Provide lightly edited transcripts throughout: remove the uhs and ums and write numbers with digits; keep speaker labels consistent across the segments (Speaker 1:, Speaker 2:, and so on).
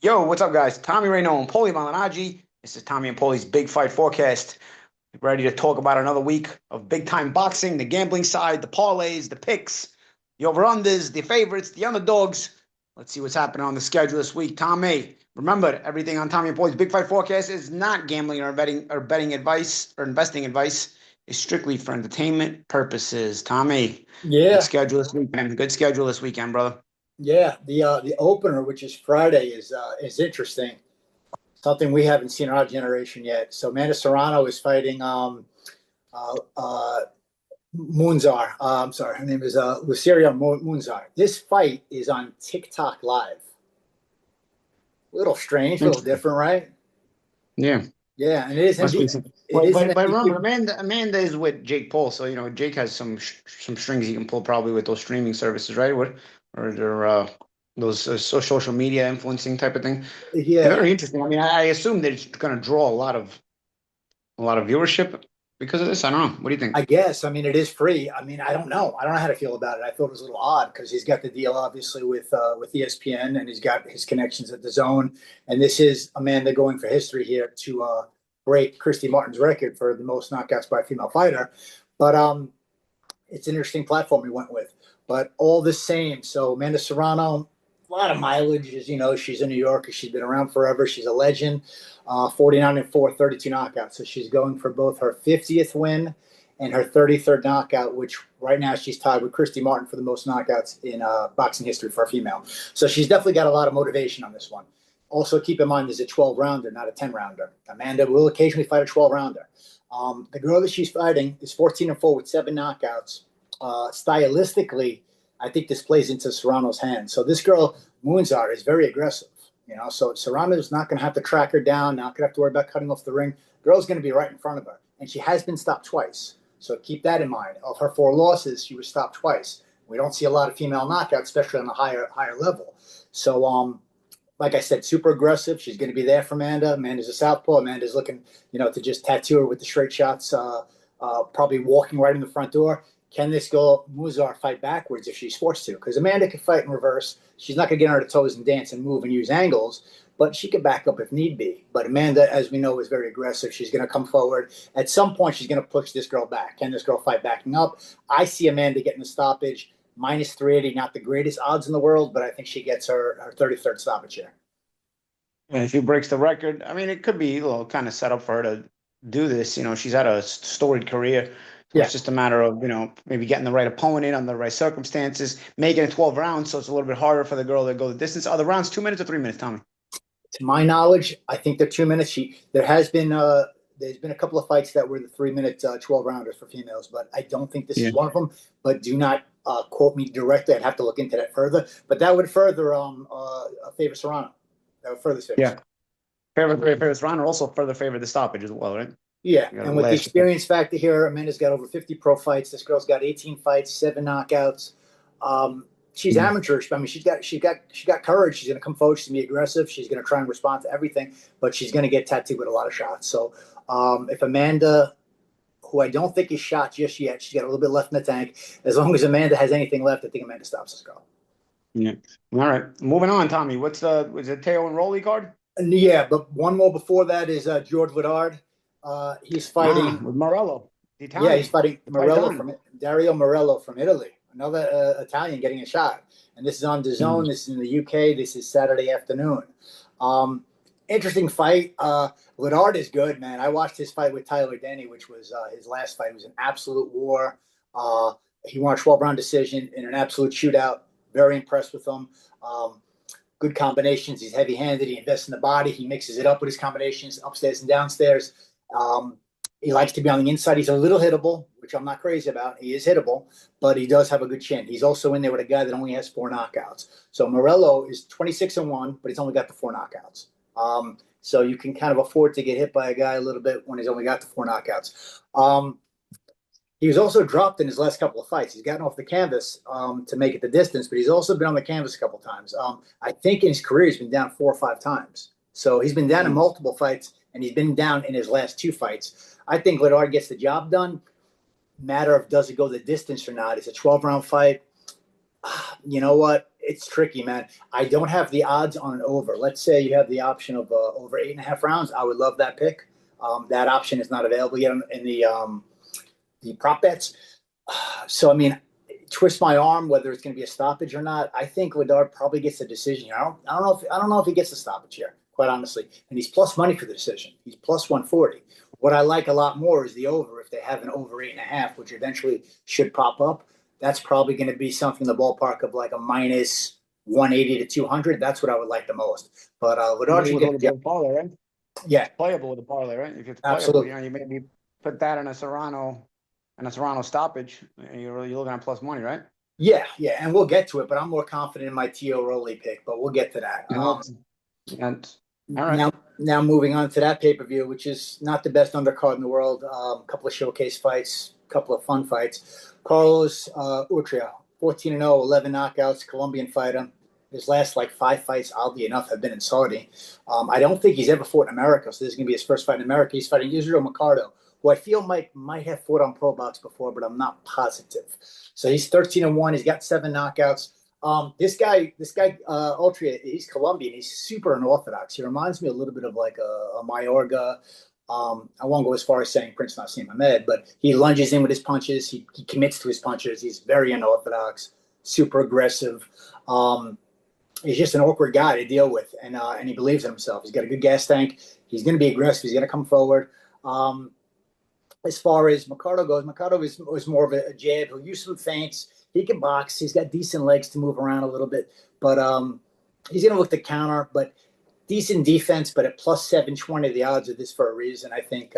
Speaker 1: Yo, what's up, guys? Tommy Reno and Paulie Malignaggi. This is Tommy and Paulie's Big Fight Forecast. Ready to talk about another week of big time boxing, the gambling side, the parlays, the picks, the over-unders, the favorites, the underdogs. Let's see what's happening on the schedule this week. Tommy, remember, everything on Tommy and Paulie's Big Fight Forecast is not gambling or betting advice or investing advice. It's strictly for entertainment purposes. Tommy, good
Speaker 2: Yeah,
Speaker 1: schedule this weekend. Good schedule this weekend, brother.
Speaker 2: yeah. The opener, which is Friday, is interesting. Something we haven't seen in our generation yet. So Amanda Serrano is fighting uh, uh, Munzar. I'm sorry, her name is Lucrecia Munzar. This fight is on TikTok Live. A little strange, a little
Speaker 1: Interesting.
Speaker 2: different, right?
Speaker 1: Yeah.
Speaker 2: Yeah, and it is
Speaker 1: Must be
Speaker 2: indeed.
Speaker 1: some.
Speaker 2: It
Speaker 1: But,
Speaker 2: is an
Speaker 1: but, but remember,
Speaker 2: NBC.
Speaker 1: Amanda is with Jake Paul, so Jake has some strings he can pull probably with those streaming services, right? What or their those social media influencing type of thing. Yeah,
Speaker 2: Yeah,
Speaker 1: very interesting. I mean, I assume that it's going to draw a lot of viewership because of this. I don't know. What do you think?
Speaker 2: I guess. I mean, it is free. I mean, I don't know. I don't know how to feel about it. I thought it was a little odd because he's got the deal obviously with ESPN and he's got his connections at the Zone. And this is Amanda going for history here to break Christy Martin's record for the most knockouts by a female fighter. But it's an interesting platform we went with. But all the same, so Amanda Serrano, a lot of mileage. As you know, she's a New Yorker. She's been around forever. She's a legend. 49 and 4, 32 knockouts. So she's going for both her 50th win and her 33rd knockout, which right now she's tied with Christy Martin for the most knockouts in boxing history for a female. So she's definitely got a lot of motivation on this one. Also, keep in mind there's a 12 rounder, not a 10 rounder. Amanda will occasionally fight a 12 rounder. The girl that she's fighting is 14 and 4 with 7 knockouts. Stylistically, I think this plays into Serrano's hand. So this girl, Moonzar, is very aggressive. So Serrano's not going to have to track her down, not going to have to worry about cutting off the ring. Girl's going to be right in front of her. And she has been stopped twice. So keep that in mind. Of her 4 losses, she was stopped twice. We don't see a lot of female knockouts, especially on the higher level. So like I said, super aggressive. She's going to be there for Amanda. Amanda's a southpaw. Amanda's looking, to just tattoo her with the straight shots. Probably walking right in the front door. Can this girl Muzar fight backwards if she's forced to? Because Amanda can fight in reverse. She's not going to get on her toes and dance and move and use angles, but she can back up if need be. But Amanda, as we know, is very aggressive. She's going to come forward. At some point, she's going to push this girl back. Can this girl fight backing up? I see Amanda getting the stoppage. Minus 380, not the greatest odds in the world, but I think she gets her 33rd stoppage here.
Speaker 1: And if he breaks the record, I mean, it could be a little kind of set up for her to do this. She's had a storied career. So
Speaker 2: Yeah.
Speaker 1: it's just a matter of, maybe getting the right opponent under the right circumstances, making it 12 rounds. So it's a little bit harder for the girl to go the distance. Are the rounds 2 minutes or 3 minutes, Tommy?
Speaker 2: To my knowledge, I think they're 2 minutes. There's been a couple of fights that were the 3 minute 12 rounders for females, but I don't think this
Speaker 1: Yeah.
Speaker 2: is one of them. But do not quote me directly. I'd have to look into that further. But that would further favor Serrano. That would further favor
Speaker 1: Yeah.
Speaker 2: Serrano.
Speaker 1: Favorite round, or also further favor the stoppage as well, right?
Speaker 2: Yeah,
Speaker 1: You got
Speaker 2: and
Speaker 1: the
Speaker 2: with the
Speaker 1: last.
Speaker 2: experience factor here, Amanda's got over 50 pro fights. This girl's got 18 fights, 7 knockouts. She's
Speaker 1: Mm.
Speaker 2: amateurish. I mean, she's got courage. She's going to come forward. She's going to be aggressive. She's going to try and respond to everything, but she's going to get tattooed with a lot of shots. So if Amanda, who I don't think is shot just yet, she's got a little bit left in the tank. As long as Amanda has anything left, I think Amanda stops this girl.
Speaker 1: Yeah. All right. Moving on, Tommy. Was it Teo and Rolly card?
Speaker 2: And yeah, but one more before that is George Vidard. He's fighting.
Speaker 1: With Morello, the
Speaker 2: Yeah, he's
Speaker 1: Italian,
Speaker 2: fighting
Speaker 1: the
Speaker 2: Morello
Speaker 1: Paisan.
Speaker 2: from Dario Morello from Italy, another Italian getting a shot. And this is on DAZN.
Speaker 1: Mm.
Speaker 2: This is in the UK. This is Saturday afternoon. Um, Interesting fight. Woodard is good, man. I watched his fight with Tyler Denny, which was his last fight. It was an absolute war. Uh, he won a 12-round decision in an absolute shootout. Very impressed with him. Um, Good combinations. He's heavy-handed. He invests in the body. He mixes it up with his combinations, upstairs and downstairs. Um, he likes to be on the inside. He's a little hittable, which I'm not crazy about. He is hittable, but he does have a good chin. He's also in there with a guy that only has 4 knockouts. So Morello is 26 and 1, but he's only got the 4 knockouts. So you can kind of afford to get hit by a guy a little bit when he's only got the 4 knockouts. He was also dropped in his last couple of fights. He's gotten off the canvas to make it the distance, but he's also been on the canvas a couple of times. I think in his career he's been down 4 or 5 times. So he's been down in
Speaker 1: Mm.
Speaker 2: multiple fights, and he's been down in his last 2 fights. I think Ledard gets the job done. Matter of does it go the distance or not? It's a 12-round fight. You know what? it's tricky, man. I don't have the odds on an over. Let's say you have the option of over 8.5 rounds. I would love that pick. That option is not available yet in the prop bets. So I mean, twist my arm whether it's going to be a stoppage or not. I think Ladard probably gets a decision. I don't know if he gets a stoppage here, quite honestly. And he's plus money for the decision. He's plus 140. What I like a lot more is the over. If they have an over 8.5, which eventually should pop up, that's probably going to be something in the ballpark of like a minus 180 to 200. That's what I would like the most. But Ladard should get
Speaker 1: a parlay, right?
Speaker 2: yeah,
Speaker 1: It's playable with a parlay, right? If it's playable,
Speaker 2: absolutely.
Speaker 1: you know, you maybe put that in a Serrano stoppage, and you're looking at plus money, right?
Speaker 2: Yeah, yeah, and we'll get to it, but I'm more confident in my Tio Rowley pick, but we'll get to that.
Speaker 1: And all right.
Speaker 2: Now moving on to that pay-per-view, which is not the best undercard in the world. A couple of showcase fights, a couple of fun fights. Carlos Urtria, 14-0, 11 knockouts, Colombian fighter. His last like 5 fights, oddly enough, have been in Saudi. I don't think he's ever fought in America, so this is going to be his first fight in America. He's fighting Israel Mercado, who I feel might have fought on Pro Box before, but I'm not positive. So he's 13-1. He's got 7 knockouts. This guy, Ultra, he's Colombian. He's super unorthodox. He reminds me a little bit of like a Mayorga. I won't go as far as saying Prince Nassim Ahmed, but he lunges in with his punches. He commits to his punches. He's very unorthodox, super aggressive. He's just an awkward guy to deal with, and he believes in himself. He's got a good gas tank. He's going to be aggressive. He's going to come forward. As far as Mercado goes, Mercado was more of a jab. He'll use some feints. He can box. He's got decent legs to move around a little bit, but he's going to look to counter. But decent defense, but at plus 720, the odds are this for a reason. I think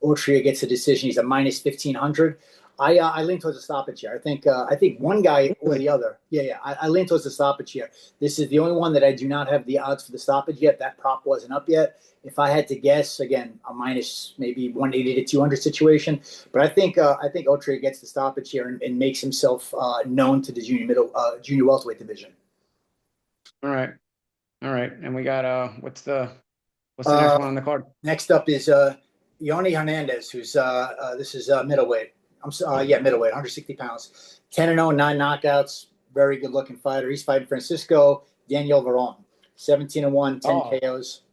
Speaker 2: Otria gets a decision. He's a minus 1,500. I lean towards a stoppage here. I think one guy or the other. Yeah. I lean towards the stoppage here. This is the only one that I do not have the odds for the stoppage yet. That prop wasn't up yet. If I had to guess, again, a minus maybe 180 to 200 situation. But I think Otria gets the stoppage here and makes himself known to the junior welterweight division.
Speaker 1: All right. And we got what's the next one on the card?
Speaker 2: Next up is Yoni Hernandez, who's this is middleweight. Middleweight, 160 pounds, 10-0, 9 knockouts. Very good looking fighter. He's fighting Francisco Daniel Veron, 17-1, 10 KOs.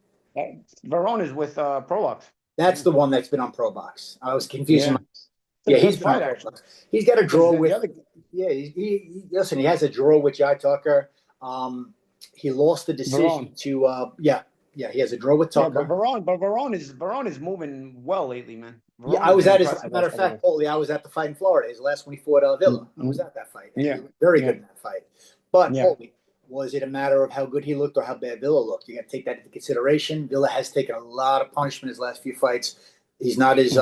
Speaker 1: Veron is with Prolox.
Speaker 2: That's the one that's been on Pro Box. I was confusing. He's
Speaker 1: right. Actually,
Speaker 2: he's got a draw with. He has a draw with Jai Tucker. He lost the decision to. He has a draw with Tucker.
Speaker 1: But Veron is moving well lately, man.
Speaker 2: Veron I was at his. As a matter of fact, Paulie, I was at the fight in Florida. His last one he fought Villa. I was at that fight.
Speaker 1: Yeah,
Speaker 2: he was very good in that fight. But Paulie, was it a matter of how good he looked or how bad Villa looked? You got to take that into consideration. Villa has taken a lot of punishment his last few fights. He's not as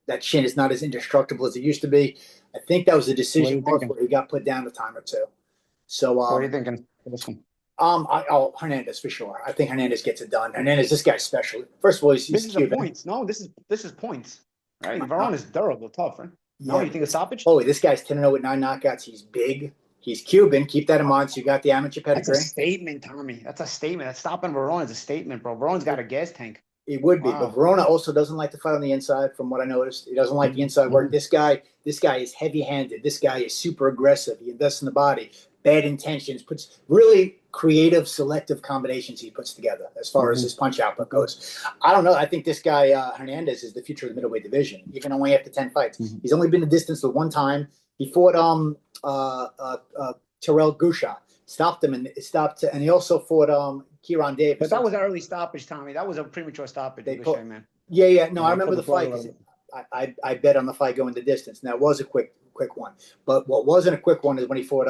Speaker 2: that chin is not as indestructible as it used to be. I think that was a decision where he got put down a time or two. So
Speaker 1: what are you thinking for this one?
Speaker 2: Hernandez for sure. I think Hernandez gets it done. Hernandez, this guy's special. First of all, he's Cuban.
Speaker 1: Points. No, this is points. Right, Veron is durable, tough, right? No, you think it's stoppage?
Speaker 2: Oh, this guy's 10-0 with 9 knockouts. He's big. He's Cuban. Keep that in mind. So you got the amateur pedigree.
Speaker 1: That's a statement, Tommy. That's a statement. That's stopping Veron is a statement, bro. Veron's got a gas tank.
Speaker 2: It would be, but Verona also doesn't like to fight on the inside, from what I noticed. He doesn't like the inside work. This guy is heavy-handed. This guy is super aggressive. He invests in the body. Bad intentions. Puts really creative, selective combinations he puts together as far as his punch output goes. I don't know. I think this guy Hernandez is the future of the middleweight division, even only after 10 fights. He's only been the distance the one time. He fought Terrell Gusha. Stopped him and he also fought Kieran Davis.
Speaker 1: But that was an early stoppage, Tommy. That was a premature stoppage. Man.
Speaker 2: Yeah. No, I remember the fight. I bet on the fight going the distance. And that was a quick one. But what wasn't a quick one is when he fought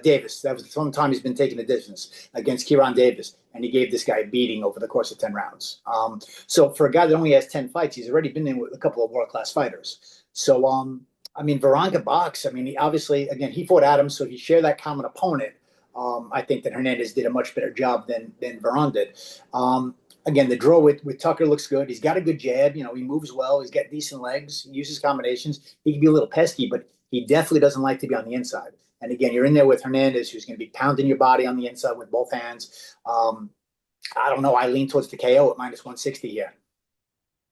Speaker 2: Davis. That was the only time he's been taking the distance against Kieran Davis. And he gave this guy a beating over the course of 10 rounds. So for a guy that only has 10 fights, he's already been in with a couple of world-class fighters. So, Veronica box. He obviously, again, he fought Adams, so he shared that common opponent. I think that Hernandez did a much better job than Veron did. Again, the draw with Tucker looks good. He's got a good jab. He moves well. He's got decent legs. He uses combinations. He can be a little pesky, but he definitely doesn't like to be on the inside. And again, you're in there with Hernandez, who's going to be pounding your body on the inside with both hands. I don't know. I lean towards the KO at minus 160 here.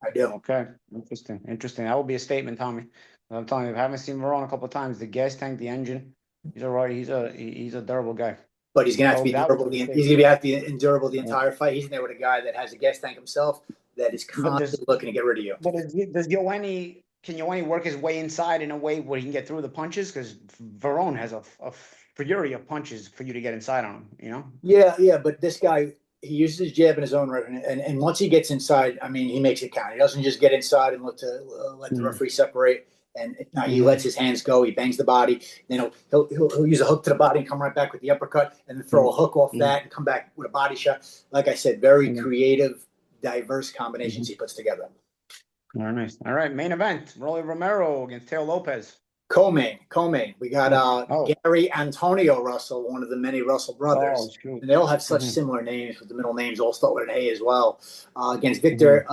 Speaker 2: I do.
Speaker 1: Okay. Interesting. That would be a statement, Tommy. I'm telling you, I haven't seen Veron a couple of times. The gas tank, the engine. He's all right. He's a durable guy.
Speaker 2: But he's gonna have to
Speaker 1: So
Speaker 2: be
Speaker 1: that was
Speaker 2: durable.
Speaker 1: a
Speaker 2: He's
Speaker 1: mistake.
Speaker 2: gonna have to be endurable the
Speaker 1: Yeah.
Speaker 2: entire fight. He's in there with a guy that has a gas tank himself that is
Speaker 1: But does
Speaker 2: constantly looking to get rid of you.
Speaker 1: but does Yoani can Yoani work his way inside in a way where he can get through the punches? Because Verone has a fury of punches for you to get inside on him. You know.
Speaker 2: Yeah, yeah, but this guy, he uses his jab in his own right, and once he gets inside, I mean, he makes it count. He doesn't just get inside and look to let the
Speaker 1: Mm-hmm.
Speaker 2: referee separate. And no, he lets
Speaker 1: Mm-hmm.
Speaker 2: his hands go. He bangs the body. Then he'll use a hook to the body and come right back with the uppercut, and then throw a hook off that and come back with a body shot. Like I said, very
Speaker 1: Mm-hmm.
Speaker 2: creative, diverse
Speaker 1: Mm-hmm.
Speaker 2: combinations he puts together.
Speaker 1: Very nice. All right, main event: Rolando Romero against Teo Lopez.
Speaker 2: Co-main. We got
Speaker 1: Oh,
Speaker 2: Gary Antonio Russell, one of the many Russell
Speaker 1: oh,
Speaker 2: brothers,
Speaker 1: shoot.
Speaker 2: and they all have such
Speaker 1: Mm-hmm.
Speaker 2: similar names, with the middle names all start with an A as well. Against
Speaker 1: Mm-hmm.
Speaker 2: Victor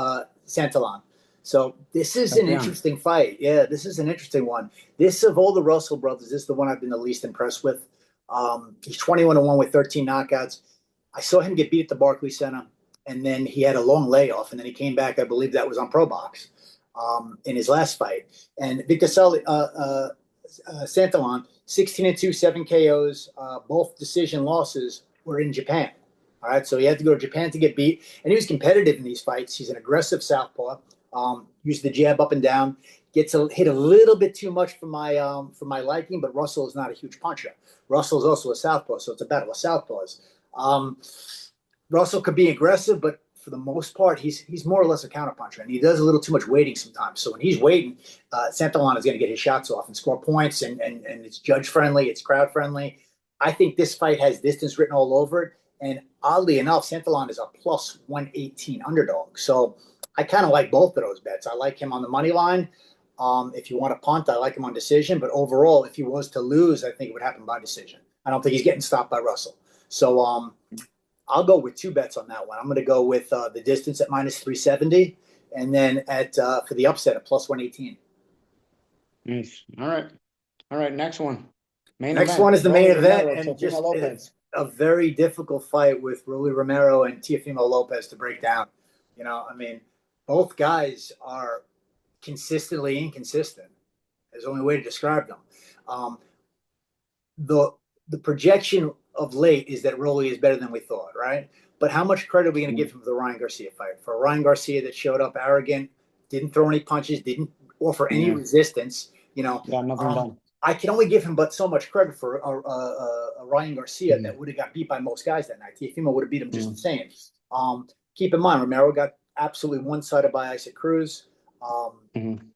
Speaker 2: Santillan. So this is
Speaker 1: That's
Speaker 2: an
Speaker 1: young.
Speaker 2: interesting fight. Yeah, this is an interesting one. This of all the Russell brothers, this is the one I've been the least impressed with. He's 21-1 with 13 knockouts. I saw him get beat at the Barclays Center, and then he had a long layoff, and then he came back. I believe that was on Pro Box in his last fight. And Victor Santillan, 16-2, 7 KOs, both decision losses were in Japan. All right, so he had to go to Japan to get beat, and he was competitive in these fights. He's an aggressive southpaw, uses the jab up and down, gets hit a little bit too much for my liking, but Russell is not a huge puncher. Russell is also a southpaw, so it's a battle of southpaws. Um, Russell could be aggressive, but for the most part, he's more or less a counterpuncher, and he does a little too much waiting sometimes. So when he's waiting, Santillan is going to get his shots off and score points, and it's judge friendly, it's crowd friendly. I think this fight has distance written all over it, and oddly enough, Santillan is a plus 118 underdog. So I kind of like both of those bets. I like him on the money line. If you want to punt, I like him on decision. But overall, if he was to lose, I think it would happen by decision. I don't think he's getting stopped by Russell. So I'll go with two bets on that one. I'm going to go with the distance at minus 370, and then at for the upset at plus 118.
Speaker 1: Nice. All right. Next one. Main
Speaker 2: Next
Speaker 1: event:
Speaker 2: one is the main
Speaker 1: Rolando
Speaker 2: event,
Speaker 1: Romero,
Speaker 2: and
Speaker 1: Teofimo
Speaker 2: just
Speaker 1: Lopez.
Speaker 2: a very difficult fight with Rolly Romero and Teofimo Lopez to break down. I mean, both guys are consistently inconsistent. There's only way to describe them. Um, the the projection of late is that Rolly is better than we thought, right? But how much credit are we going to give him for the Ryan Garcia fight? For Ryan Garcia that showed up arrogant, didn't throw any punches, didn't offer any
Speaker 1: Yeah,
Speaker 2: resistance.
Speaker 1: got nothing done.
Speaker 2: I can only give him but so much credit for Ryan Garcia
Speaker 1: Mm-hmm.
Speaker 2: that would have got beat by most guys that night. Teofimo would have beat him just the
Speaker 1: Mm-hmm.
Speaker 2: same. Keep in mind, Romero got absolutely one-sided by Isaac Cruz. Um,
Speaker 1: Mm-hmm.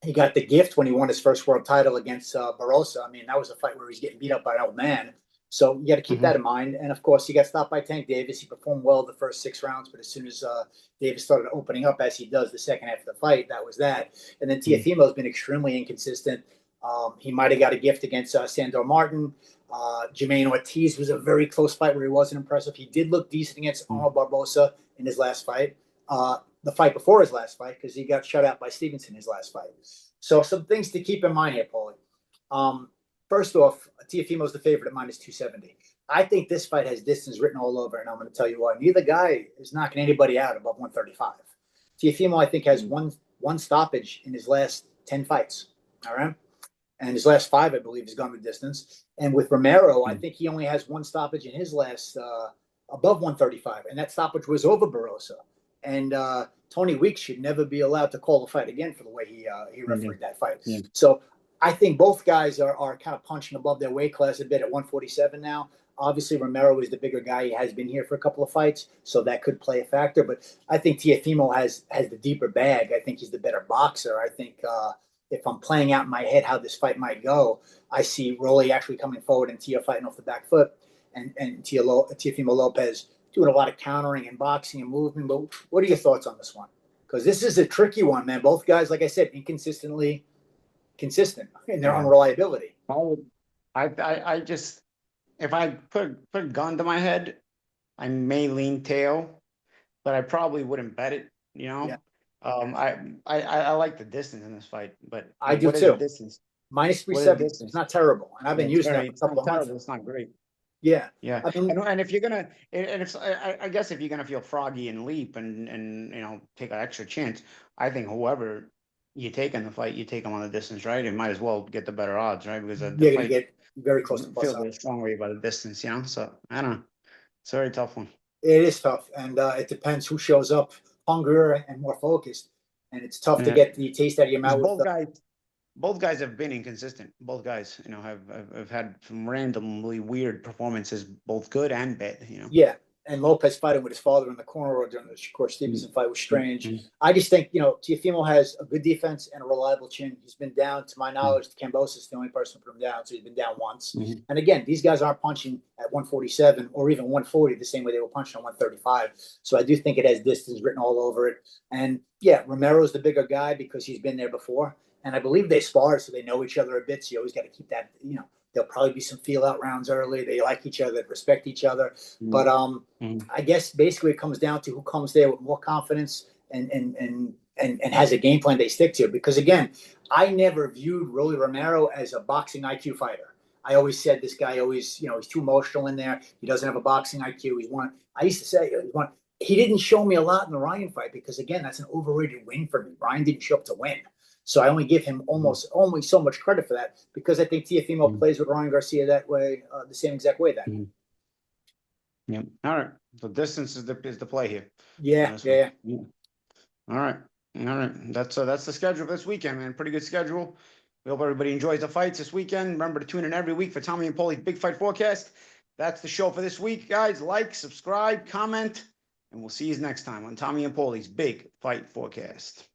Speaker 2: he got the gift when he won his first world title against Barrosa. I mean, that was a fight where he's getting beat up by an old man. So you got to keep that in mind. And of course, he got stopped by Tank Davis. He performed well the first 6 rounds, but as soon as Davis started opening up, as he does the second half of the fight, that was that. And then Teofimo has been extremely inconsistent. He might have got a gift against Sandor Martin. Jermaine Ortiz was a very close fight where he wasn't impressive. He did look decent against Arnold Barbosa in his last fight. The fight before his last fight, because he got shut out by Stevenson in his last fight. So some things to keep in mind here, Paulie. First off, Teofimo's the favorite at minus 270. I think this fight has distance written all over, and I'm going to tell you why. Neither guy is knocking anybody out above 135. Teofimo, I think, has one stoppage in his last 10 fights. All right. And his last 5, I believe, has gone the distance. And with Romero, I think he only has one stoppage in his last above 135, and that stoppage was over Barrosa. And Tony Weeks should never be allowed to call the fight again for the way he refereed that fight.
Speaker 1: Yeah.
Speaker 2: So I think both guys are kind of punching above their weight class a bit at 147 now. Obviously, Romero is the bigger guy. He has been here for a couple of fights, so that could play a factor. But I think Teofimo has the deeper bag. I think he's the better boxer. I think if I'm playing out in my head how this fight might go, I see Rolly actually coming forward and Teo fighting off the back foot, and Teofimo Lopez doing a lot of countering and boxing and movement. But what are your thoughts on this one? Because this is a tricky one, man. Both guys, like I said, inconsistently consistent in their unreliability.
Speaker 1: I just if I put a gun to my head, I may lean Teo, but I probably wouldn't bet it. You know,
Speaker 2: Yeah.
Speaker 1: I like the distance in this fight, but
Speaker 2: I do
Speaker 1: what is the
Speaker 2: too.
Speaker 1: distance?
Speaker 2: Minus
Speaker 1: What is the
Speaker 2: 370. It's
Speaker 1: distance?
Speaker 2: not terrible, and I've
Speaker 1: Yeah,
Speaker 2: been using that for
Speaker 1: it's
Speaker 2: a couple
Speaker 1: not
Speaker 2: of months.
Speaker 1: terrible. It's not great.
Speaker 2: Yeah,
Speaker 1: Yeah,
Speaker 2: I mean,
Speaker 1: and if you're gonna, and if I guess if you're gonna feel froggy and leap and take an extra chance, I think whoever you take in the fight, you take them on the distance, right? You might as well get the better odds, right? Because the
Speaker 2: you're gonna
Speaker 1: fight,
Speaker 2: get very close to plus
Speaker 1: feel
Speaker 2: odds.
Speaker 1: the strong way about the distance, you know. So I don't know. It's a very tough one.
Speaker 2: It is tough, and it depends who shows up hungrier and more focused. And it's tough to
Speaker 1: Yeah.
Speaker 2: get the taste out of your
Speaker 1: Because
Speaker 2: mouth with
Speaker 1: both guys have been inconsistent. Both guys, you know, have had some randomly weird performances, both good and bad. You know.
Speaker 2: yeah. And Lopez fighting with his father in the corner or during the Shakur Stevenson fight was strange.
Speaker 1: Mm-hmm.
Speaker 2: I just think, Teofimo has a good defense and a reliable chin. He's been down, to my knowledge, Kambosos is the only person put him down, so he's been down once.
Speaker 1: Mm-hmm.
Speaker 2: And again, these guys aren't punching at 147 or even 140 the same way they were punching at 135. So I do think it has distance written all over it. And yeah, Romero's the bigger guy because he's been there before. And I believe they spar, so they know each other a bit. So you always got to keep that, there'll probably be some feel out rounds early. They like each other, they respect each other. But I guess basically it comes down to who comes there with more confidence and has a game plan they stick to. Because again, I never viewed Rolly Romero as a boxing IQ fighter. I always said this guy always, he's too emotional in there. He doesn't have a boxing IQ. I used to say he didn't show me a lot in the Ryan fight because again, that's an overrated win for me. Ryan didn't show up to win. So I only give him almost only so much credit for that because I think Teofimo plays with Ryan Garcia that way, the same exact way that.
Speaker 1: Yeah. All right. So distance is the play here.
Speaker 2: Yeah.
Speaker 1: All right. That's the schedule this weekend, man. Pretty good schedule. We hope everybody enjoys the fights this weekend. Remember to tune in every week for Tommy and Paulie's Big Fight Forecast. That's the show for this week, guys. Like, subscribe, comment, and we'll see you next time on Tommy and Paulie's Big Fight Forecast.